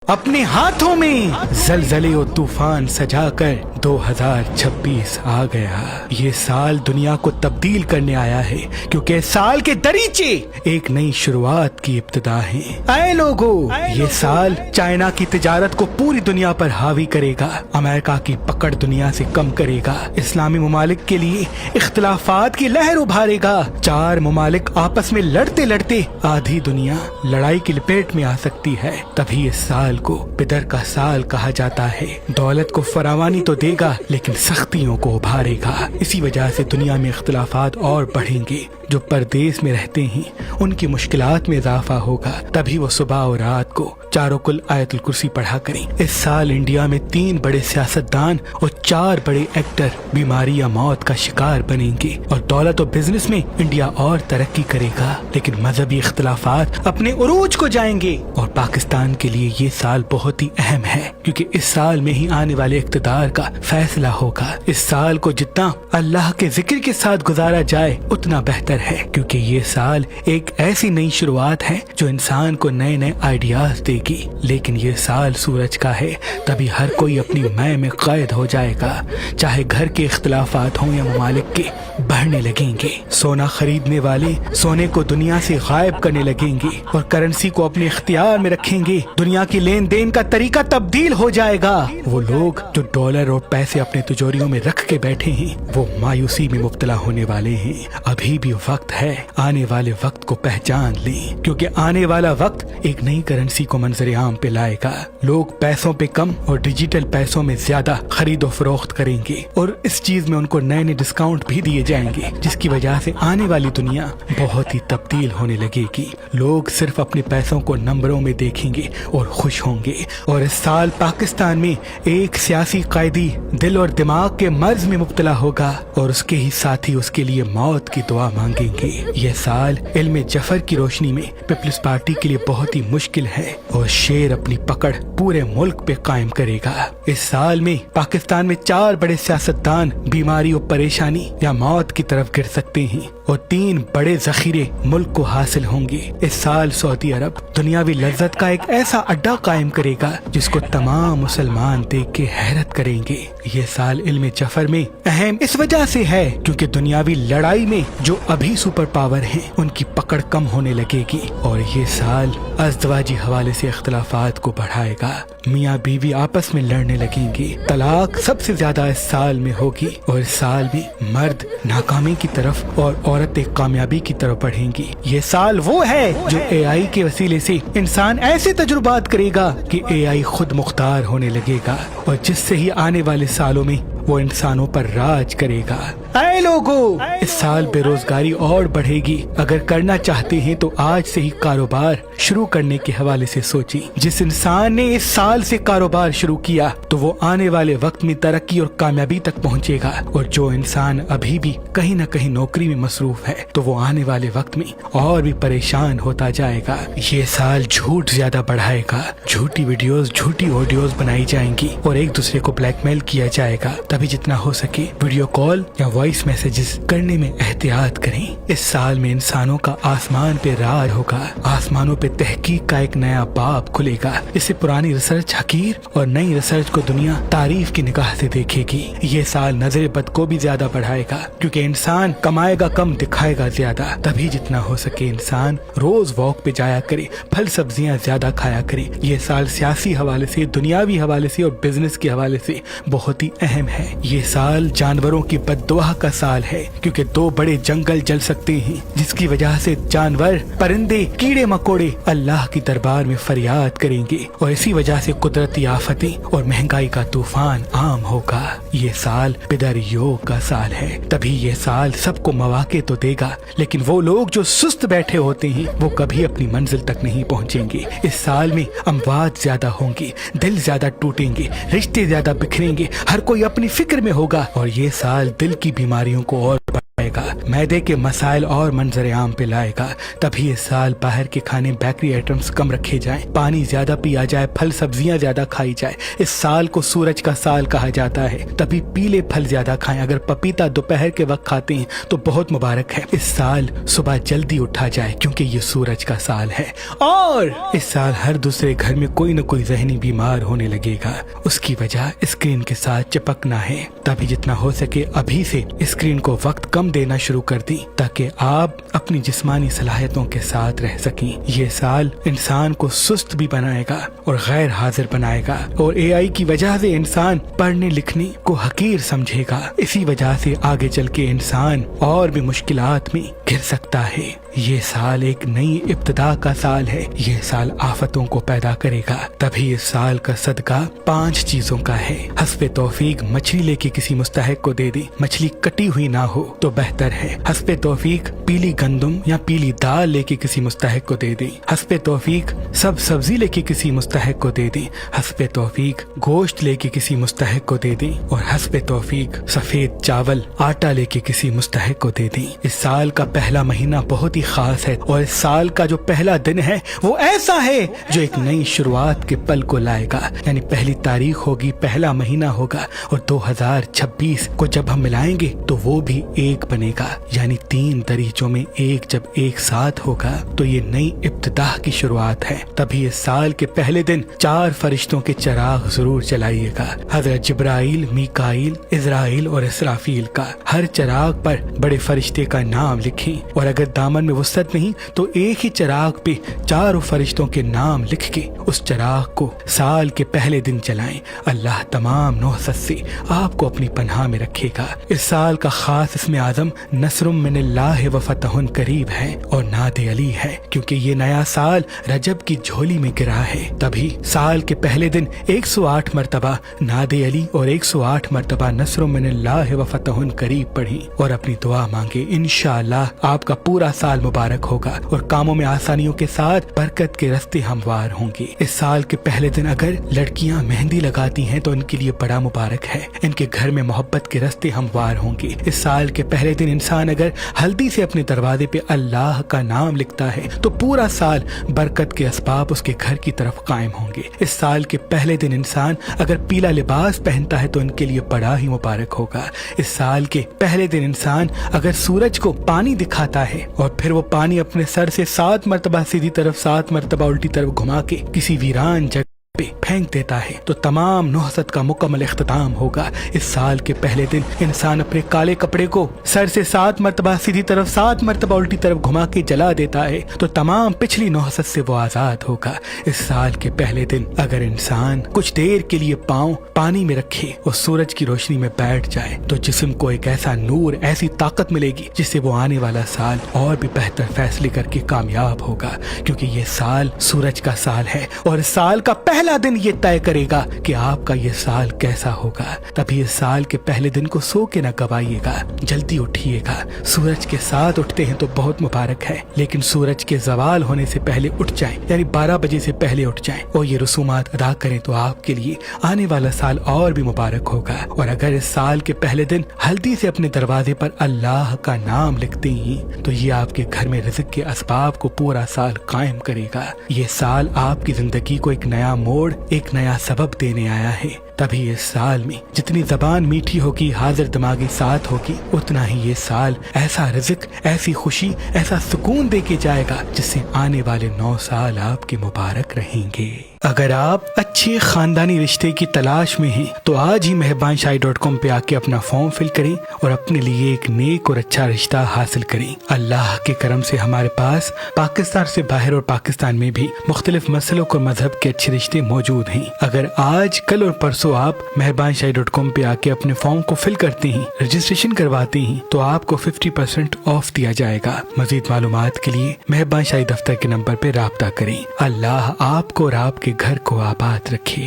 اپنے ہاتھوں میں زلزلے و طوفان سجا کر 2026 آ گیا۔ یہ سال دنیا کو تبدیل کرنے آیا ہے، کیونکہ اس سال کے دریچے ایک نئی شروعات کی ابتدا ہیں۔ اے لوگو، یہ سال چائنا کی تجارت کو پوری دنیا پر حاوی کرے گا، امریکہ کی پکڑ دنیا سے کم کرے گا، اسلامی ممالک کے لیے اختلافات کی لہر ابھارے گا۔ 4 ممالک آپس میں لڑتے لڑتے آدھی دنیا لڑائی کی لپیٹ میں آ سکتی ہے۔ تبھی اس سال کو پدر کا سال کہا جاتا ہے۔ دولت کو فراوانی تو دے گا، لیکن سختیوں کو ابھارے گا۔ اسی وجہ سے دنیا میں اختلافات اور بڑھیں گے۔ جو پردیس میں رہتے ہیں ان کی مشکلات میں اضافہ ہوگا۔ تبھی وہ صبح اور رات کو چاروں کل آیت الکرسی پڑھا کریں۔ اس سال انڈیا میں 3 بڑے سیاستدان اور 4 بڑے ایکٹر بیماری یا موت کا شکار بنیں گے، اور دولت و بزنس میں انڈیا اور ترقی کرے گا، لیکن مذہبی اختلافات اپنے عروج کو جائیں گے۔ اور پاکستان کے لیے یہ سال بہت ہی اہم ہے، کیونکہ اس سال میں ہی آنے والے اقتدار کا فیصلہ ہوگا۔ اس سال کو جتنا اللہ کے ذکر کے ساتھ گزارا جائے اتنا بہتر ہے، کیونکہ یہ سال ایک ایسی نئی شروعات ہے جو انسان کو نئے نئے آئیڈیاز دے گی۔ لیکن یہ سال سورج کا ہے، تبھی ہر کوئی اپنی میں قید ہو جائے گا، چاہے گھر کے اختلافات ہوں یا ممالک کے بڑھنے لگیں گے۔ سونا خریدنے والے سونے کو دنیا سے غائب کرنے لگیں گے اور کرنسی کو اپنے اختیار میں رکھیں گے۔ دنیا کی لین دین کا طریقہ تبدیل ہو جائے گا۔ وہ لوگ جو ڈالر اور پیسے اپنے تجوریوں میں رکھ کے بیٹھے ہیں وہ مایوسی میں مبتلا ہونے والے ہیں۔ ابھی بھی وقت ہے، آنے والے وقت کو پہچان لیں، کیونکہ آنے والا وقت ایک نئی کرنسی کو منظر عام پہ لائے گا۔ لوگ پیسوں پہ کم اور ڈیجیٹل پیسوں میں زیادہ خرید و فروخت کریں گے، اور اس چیز میں ان کو نئے نئے ڈسکاؤنٹ بھی دیے جائیں گے، جس کی وجہ سے آنے والی دنیا بہت ہی تبدیل ہونے لگے گی۔ لوگ صرف اپنے پیسوں کو نمبروں میں دیکھیں گے اور خوش ہوں گے۔ اور اس سال پاکستان میں ایک سیاسی قائدی دل اور دماغ کے مرض میں مبتلا ہوگا، اور اس کے ہی ساتھی اس کے لیے موت کی دعا مانگیں گے۔ یہ سال علم جفر کی روشنی میں پیپلز پارٹی کے لیے بہت ہی مشکل ہے، اور شیر اپنی پکڑ پورے ملک پہ قائم کرے گا۔ اس سال میں پاکستان میں 4 بڑے سیاستدان بیماری اور پریشانی یا موت کی طرف گر سکتے ہیں، اور 3 بڑے ذخیرے ملک کو حاصل ہوں گے۔ اس سال سعودی عرب دنیاوی لذت کا ایک ایسا اڈا قائم کرے گا جس کو تمام مسلمان دیکھ کے حیرت کریں گے۔ یہ سال علم جفر میں اہم اس وجہ سے ہے کیونکہ دنیاوی لڑائی میں جو ابھی سپر پاور ہیں ان کی پکڑ کم ہونے لگے گی، اور یہ سال ازدواجی حوالے سے اختلافات کو بڑھائے گا۔ میاں بیوی آپس میں لڑنے لگیں گے۔ طلاق سب سے زیادہ اس سال میں ہوگی، اور اس سال میں مرد ناکامی کی طرف اور عورتیں کامیابی کی طرف بڑھیں گی۔ یہ سال وہ ہے جو اے آئی کے وسیلے سے انسان ایسے تجربات کرے گا کہ اے آئی خود مختار ہونے لگے گا، اور جس سے ہی آنے والے سالوں میں وہ انسانوں پر راج کرے گا۔ اے لوگو، اس سال بے روزگاری اور بڑھے گی۔ اگر کرنا چاہتے ہیں تو آج سے ہی کاروبار شروع کرنے کے حوالے سے سوچیں۔ جس انسان نے اس سال سے کاروبار شروع کیا تو وہ آنے والے وقت میں ترقی اور کامیابی تک پہنچے گا، اور جو انسان ابھی بھی کہیں نہ کہیں نوکری میں مصروف ہے تو وہ آنے والے وقت میں اور بھی پریشان ہوتا جائے گا۔ یہ سال جھوٹ زیادہ بڑھائے گا، جھوٹی ویڈیوز جھوٹی آڈیوز بنائی جائیں گی اور ایک دوسرے کو بلیک میل کیا جائے گا۔ تبھی جتنا ہو سکے ویڈیو کال یا وائس میسیجز کرنے میں احتیاط کریں۔ اس سال میں انسانوں کا آسمان پہ راج ہوگا، آسمانوں پہ تحقیق کا ایک نیا باب کھلے گا۔ اس سے پرانی ریسرچ حقیر اور نئی ریسرچ کو دنیا تعریف کی نگاہ سے دیکھے گی۔ یہ سال نظر بد کو بھی زیادہ بڑھائے گا، کیونکہ انسان کمائے گا کم دکھائے گا زیادہ۔ تبھی جتنا ہو سکے انسان روز واک پہ جایا کرے، پھل سبزیاں زیادہ کھایا کرے۔ یہ سال سیاسی حوالے سے، دنیاوی حوالے سے اور بزنس کے حوالے سے بہت ہی اہم ہے۔ یہ سال جانوروں کی بد دعا کا سال ہے، کیونکہ 2 بڑے جنگل جل سکتے ہیں، جس کی وجہ سے جانور، پرندے، کیڑے مکوڑے اللہ کی دربار میں فریاد کریں گے، اور اسی وجہ سے قدرتی آفتیں اور مہنگائی کا طوفان عام ہوگا۔ یہ سال پدر یوگ کا سال ہے، تبھی یہ سال سب کو مواقع تو دے گا، لیکن وہ لوگ جو سست بیٹھے ہوتے ہیں وہ کبھی اپنی منزل تک نہیں پہنچیں گے۔ اس سال میں اموات زیادہ ہوں گی، دل زیادہ ٹوٹیں گے، رشتے زیادہ بکھریں گے، ہر کوئی اپنی فکر میں ہوگا، اور یہ سال دل کی بیماریوں کو اور بڑھائے گا، मैदे के मसाइल और मंजर आम पे लाएगा। तभी इस साल बाहर के खाने बेकरी आइटम्स कम रखे जाएं, पानी ज्यादा पिया जाए, फल सब्जियां ज्यादा खाई जाए। इस साल को सूरज का साल कहा जाता है, तभी पीले फल ज्यादा खाएं। अगर पपीता दोपहर के वक्त खाते हैं तो बहुत मुबारक है। इस साल सुबह जल्दी उठा जाए क्योंकि ये सूरज का साल है। और इस साल हर दूसरे घर में कोई न कोई जहनी बीमार होने लगेगा, उसकी वजह स्क्रीन के साथ चिपकना है। तभी जितना हो सके अभी से स्क्रीन को वक्त कम देना शुरू कर दी ताकि आप अपनी जिस्मानी सलाहियतों के साथ रह सकें। ये साल इंसान को सुस्त भी बनाएगा और गैर हाजिर बनाएगा और एआई की वजह से इंसान पढ़ने लिखने को हकीर समझेगा। इसी वजह से आगे चल के इंसान और भी मुश्किलात में घिर सकता है। ये साल एक नई इब्तिदा का साल है। ये साल आफतों को पैदा करेगा। तभी इस साल का सदका 5 चीजों का है। हस्बे तौफीक मछली लेके किसी मुस्तहिक को दे दी, मछली कटी हुई ना हो तो बेहतर है। हस्बे तौफीक पीली गंदम या पीली दाल लेके किसी मुस्तहिक को दे दी। हस्बे तौफीक सब सब्जी लेके किसी मुस्तहिक को दे दी। हस्बे तौफीक गोश्त लेके किसी मुस्तहिक को दे दी। और हस्बे तौफीक सफेद चावल आटा लेके किसी मुस्तहिक को दे दी। इस साल का पहला महीना बहुत ही खास है और इस साल का जो पहला दिन है वो ऐसा है जो एक नई शुरुआत के पल को लाएगा। यानी पहली तारीख होगी, पहला महीना होगा और 2026 को जब हम मिलाएंगे तो वो भी एक बनेगा। यानी 3 दरीचों में एक जब एक साथ होगा तो ये नई इब्तिदा की शुरुआत है। तभी इस साल के पहले दिन 4 फरिश्तों के चिराग जरूर जलाइएगा। हजरत जिब्राइल, मीकाइल, इजराइल और इसराफील का। हर चिराग पर बड़े फरिश्ते का नाम लिखें और अगर दामन में वुसअत नहीं तो एक ही चिराग पे 4 फरिश्तों के नाम लिख के उस चिराग को साल के पहले दिन जलाएं। अल्लाह तमाम नौहसत से आपको अपनी पनाह में रखेगा। इस साल का खास इसमें आजम नस्रुम मिनल्लाह व फतहुन करीब है और नादे अली है क्योंकि ये नया साल रजब की झोली में गिरा है। तभी साल के पहले दिन 108 मरतबा नादे अली और 108 मरतबा नस्रुम मिनल्लाह व फतहुन करीब पढ़ी और अपनी दुआ मांगे। इंशाअल्लाह आपका पूरा साल मुबारक होगा और कामों में आसानियों के साथ बरकत के रास्ते हमवार होंगे। इस साल के पहले दिन अगर लड़कियां मेहंदी लगाती हैं तो इनके लिए बड़ा मुबारक है। इनके घर में मोहब्बत के रास्ते हमवार होंगे। इस साल के पहले दिन इंसान अगर हल्दी से अपने दरवाजे पे अल्लाह का नाम लिखता है तो पूरा साल बरकत के असबाब उसके घर की तरफ कायम होंगे। इस साल के पहले दिन इंसान अगर पीला लिबास पहनता है तो इनके लिए बड़ा ही मुबारक होगा। इस साल के पहले दिन इंसान अगर सूरज को पानी दिखाता है और फिर वो पानी अपने सर से 7 मरतबा सीधी तरफ 7 मरतबा उल्टी तरफ घुमा के किसी वीरान जगह पे फेंक देता है तो तमाम नौहसत का मुकम्मल इख्तिताम होगा। इस साल के पहले दिन इंसान अपने काले कपड़े को सर से 7 मरतबा सीधी तरफ 7 मरतबा उल्टी तरफ घुमा के जला देता है तो तमाम पिछली नौहसत से वो आजाद होगा। इस साल के पहले दिन अगर इंसान कुछ देर के लिए पाँव पानी में रखे और सूरज की रोशनी में बैठ जाए तो जिस्म को एक ऐसा नूर, ऐसी ताकत मिलेगी जिससे वो आने वाला साल और भी बेहतर फैसले करके कामयाब होगा क्योंकि ये साल सूरज का साल है और इस साल का पहला दिन ये तय करेगा कि आपका ये साल कैसा होगा। तभी इस साल के पहले दिन को सो के न गवाइएगा, जल्दी उठिएगा। सूरज के साथ उठते हैं तो बहुत मुबारक है लेकिन सूरज के जवाल होने से पहले उठ जाएं, यानी 12 बजे से पहले उठ जाएं और ये रसूमात अदा करें तो आपके लिए आने वाला साल और भी मुबारक होगा। और अगर इस साल के पहले दिन हल्दी से अपने दरवाजे पर अल्लाह का नाम लिखते हैं तो ये आपके घर में रिज़्क़ के असबाब को पूरा साल कायम करेगा। ये साल आपकी जिंदगी को एक नया मोड़, एक नया सबब देने आया है। तभी इस साल में जितनी जबान मीठी होगी, हाजिर दिमागी साथ होगी, उतना ही ये साल ऐसा रिज़्क़, ऐसी खुशी, ऐसा सुकून दे के जाएगा जिससे आने वाले 9 साल आपके मुबारक रहेंगे। अगर आप अच्छे खानदानी रिश्ते की तलाश में हैं तो आज ही मेहरबानशाही.com पे आके अपना फॉर्म फिल करें और अपने लिए एक नेक और अच्छा रिश्ता हासिल करें। अल्लाह के करम से हमारे पास पाकिस्तान से बाहर और पाकिस्तान में भी मुख्तलिफ मसलों और मजहब के अच्छे रिश्ते मौजूद हैं। अगर आज, कल और परसों आप मेहरबानशाही.com पे आके अपने फॉर्म को फिल करते हैं, रजिस्ट्रेशन करवाते हैं तो आपको 50% ऑफ दिया जाएगा। मजीद मालूमात के लिए मेहरबानशाही दफ्तर के नंबर पे राब्ता करें। अल्लाह आपको और आपके घर को आबाद रखे।